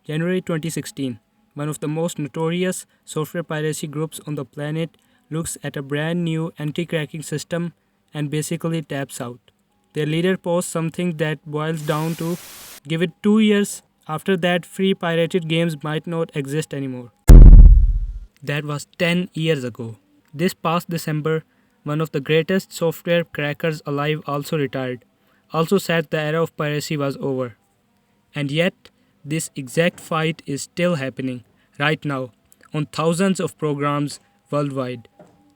January 2016, one of the most notorious software piracy groups on the planet looks at a brand new anti cracking system and basically taps out. Their leader posts something that boils down to give it 2 years, after that, free pirated games might not exist anymore. That was 10 years ago. This past December, one of the greatest software crackers alive also retired, also said the era of piracy was over. And yet, this exact fight is still happening right now on thousands of programs worldwide.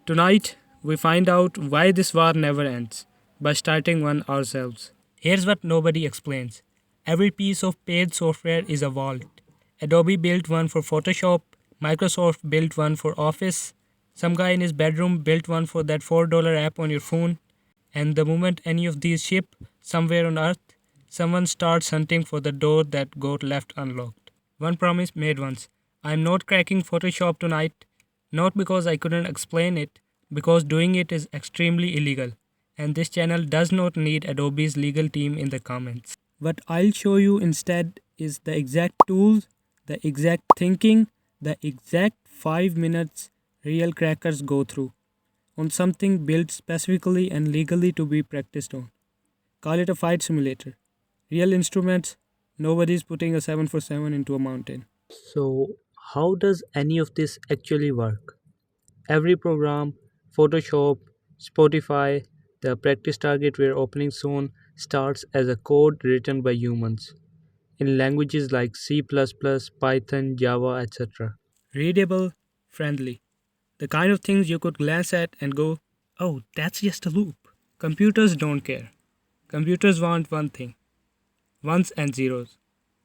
Tonight, we find out why this war never ends by starting one ourselves. Here's what nobody explains: every piece of paid software is a vault. Adobe built one for Photoshop, Microsoft built one for Office, some guy in his bedroom built one for that $4 app on your phone, and the moment any of these ship somewhere on earth, someone starts hunting for the door that got left unlocked. One promise made once: I'm not cracking Photoshop tonight, not because I couldn't explain it, because doing it is extremely illegal. And this channel does not need Adobe's legal team in the comments. What I'll show you instead is the exact tools, the exact thinking, the exact 5 minutes real crackers go through on something built specifically and legally to be practiced on. Call it a fight simulator. Real instruments, nobody's putting a 747 into a mountain. So, how does any of this actually work? Every program, Photoshop, Spotify, the practice target we're opening soon, starts as a code written by humans in languages like C++, Python, Java, etc. Readable, friendly. The kind of things you could glance at and go, oh, that's just a loop. Computers don't care. Computers want one thing: ones and zeros.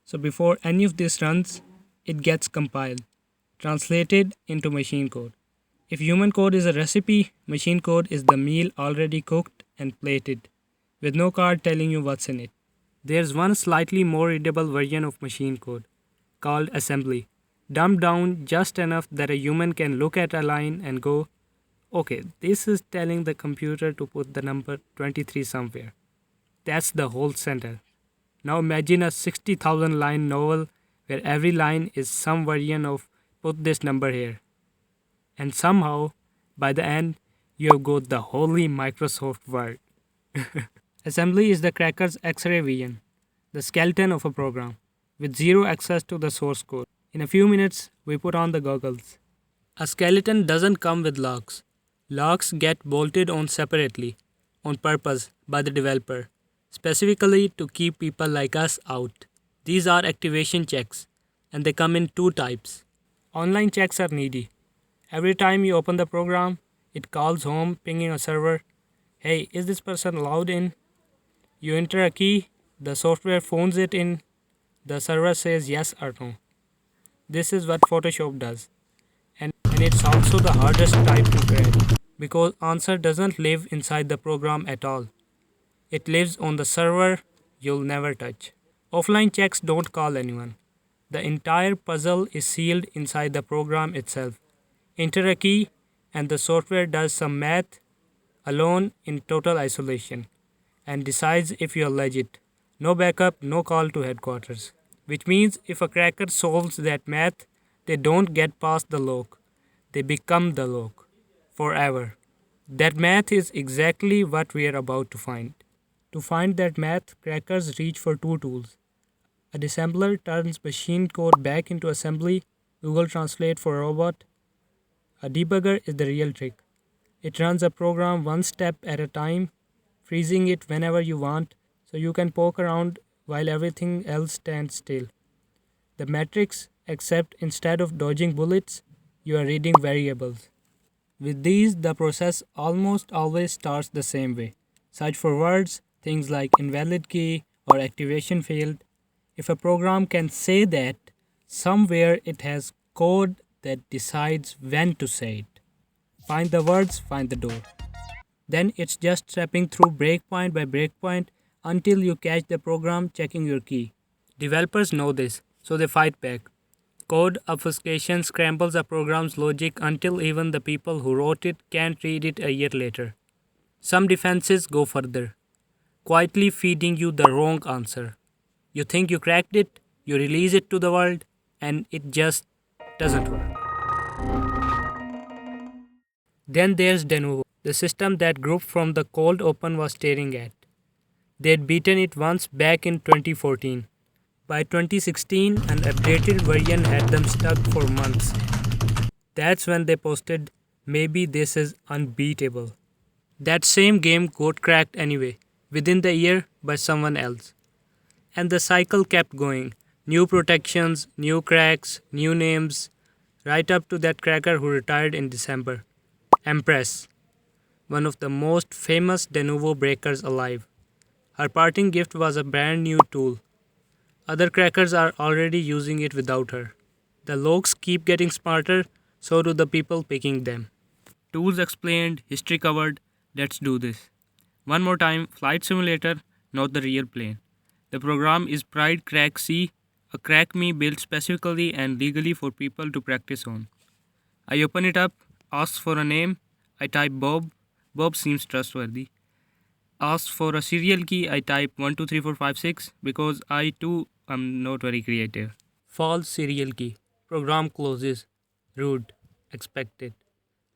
So before any of this runs, it gets compiled, translated into machine code. If human code is a recipe, machine code is the meal already cooked and plated, with no card telling you what's in it. There's one slightly more readable version of machine code, called assembly, dumbed down just enough that a human can look at a line and go, okay, this is telling the computer to put the number 23 somewhere. That's the whole sentence. Now imagine a 60,000 line novel where every line is some version of put this number here. And somehow, by the end, you have got the holy Microsoft Word. Assembly is the cracker's X-ray vision, the skeleton of a program, with zero access to the source code. In a few minutes, we put on the goggles. A skeleton doesn't come with locks. Locks get bolted on separately, on purpose, by the developer, specifically to keep people like us out. These are activation checks, and they come in two types. Online checks are needy. Every time you open the program, it calls home, pinging a server, hey, is this person logged in? You enter a key, the software phones it in, the server says yes or no. This is what Photoshop does. And it's also the hardest type to crack, because answer doesn't live inside the program at all. It lives on the server you'll never touch. Offline checks don't call anyone. The entire puzzle is sealed inside the program itself. Enter a key, and the software does some math alone in total isolation and decides if you're legit. No backup, no call to headquarters. Which means if a cracker solves that math, they don't get past the lock. They become the lock. Forever. That math is exactly what we are about to find. To find that math, crackers reach for two tools. A disassembler turns machine code back into assembly, Google Translate for a robot. A debugger is the real trick. It runs a program one step at a time, freezing it whenever you want, so you can poke around while everything else stands still. The matrix, except instead of dodging bullets, you are reading variables. With these, the process almost always starts the same way. Search for words, things like invalid key or activation failed. If a program can say that, somewhere it has code that decides when to say it. Find the words, find the door. Then it's just stepping through breakpoint by breakpoint until you catch the program checking your key. Developers know this, so they fight back. Code obfuscation scrambles a program's logic until even the people who wrote it can't read it a year later. Some defenses go further, quietly feeding you the wrong answer. You think you cracked it, you release it to the world, and it just doesn't work. Then there's Denuvo, the system that group from the cold open was staring at. They'd beaten it once back in 2014. By 2016, an updated version had them stuck for months. That's when they posted, "Maybe this is unbeatable." That same game got cracked anyway, within the year by someone else. And the cycle kept going. New protections, new cracks, new names, right up to that cracker who retired in December. Empress, one of the most famous de novo breakers alive. Her parting gift was a brand new tool. Other crackers are already using it without her. The logs keep getting smarter, so do the people picking them. Tools explained, history covered. Let's do this. One more time, flight simulator, not the real plane. The program is Pride Crack C, a crack me built specifically and legally for people to practice on. I open it up, asks for a name. I type Bob. Bob seems trustworthy. Asks for a serial key. I type 123456 because I too am not very creative. False serial key. Program closes. Rude. Expected.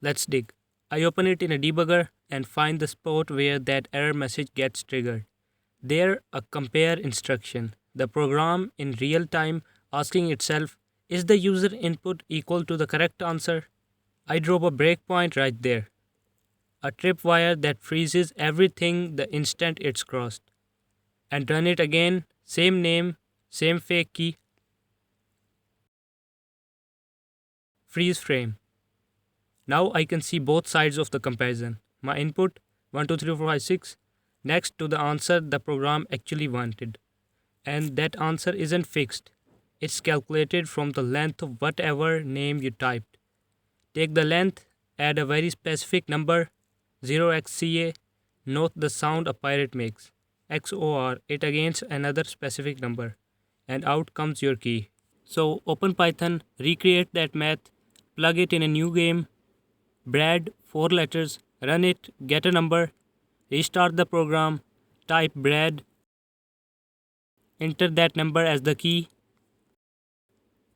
Let's dig. I open it in a debugger and find the spot where that error message gets triggered. There, a compare instruction. The program in real time asking itself, is the user input equal to the correct answer? I drop a breakpoint right there. A tripwire that freezes everything the instant it's crossed. And run it again, same name, same fake key. Freeze frame. Now I can see both sides of the comparison. My input 123456 next to the answer the program actually wanted. And that answer isn't fixed. It's calculated from the length of whatever name you typed. Take the length, add a very specific number, 0xCA, note the sound a pirate makes, XOR it against another specific number, and out comes your key. So open Python, recreate that math, plug it in a new game, Brad, 4 letters, run it, get a number, restart the program, type Brad, enter that number as the key,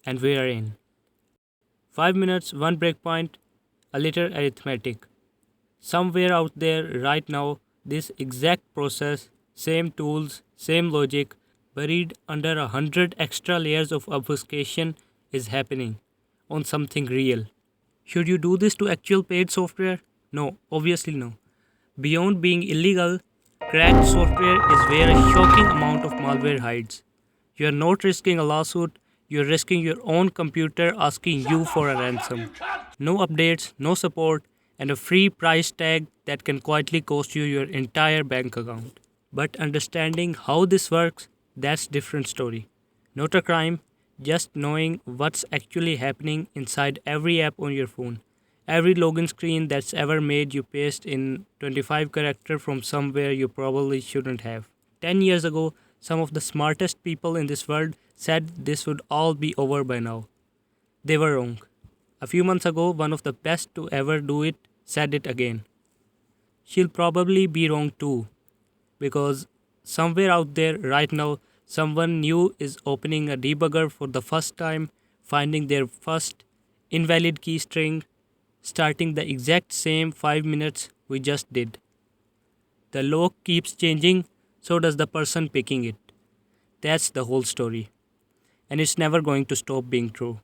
and we are in. 5 minutes, one breakpoint, a little arithmetic. Somewhere out there right now, this exact process, same tools, same logic, buried under 100 extra layers of obfuscation is happening on something real. Should you do this to actual paid software? No, obviously no. Beyond being illegal, cracked software is where a shocking amount of malware hides. You are not risking a lawsuit, you are risking your own computer asking you for a ransom. No updates, no support, and a free price tag that can quietly cost you your entire bank account. But understanding how this works, that's different story. Not a crime, just knowing what's actually happening inside every app on your phone. Every login screen that's ever made you paste in 25 character from somewhere you probably shouldn't have. 10 years ago, some of the smartest people in this world said this would all be over by now. They were wrong. A few months ago, one of the best to ever do it said it again. She'll probably be wrong too, because somewhere out there right now, someone new is opening a debugger for the first time, finding their first invalid key string, starting the exact same 5 minutes we just did. The log keeps changing, so does the person picking it. That's the whole story. And it's never going to stop being true.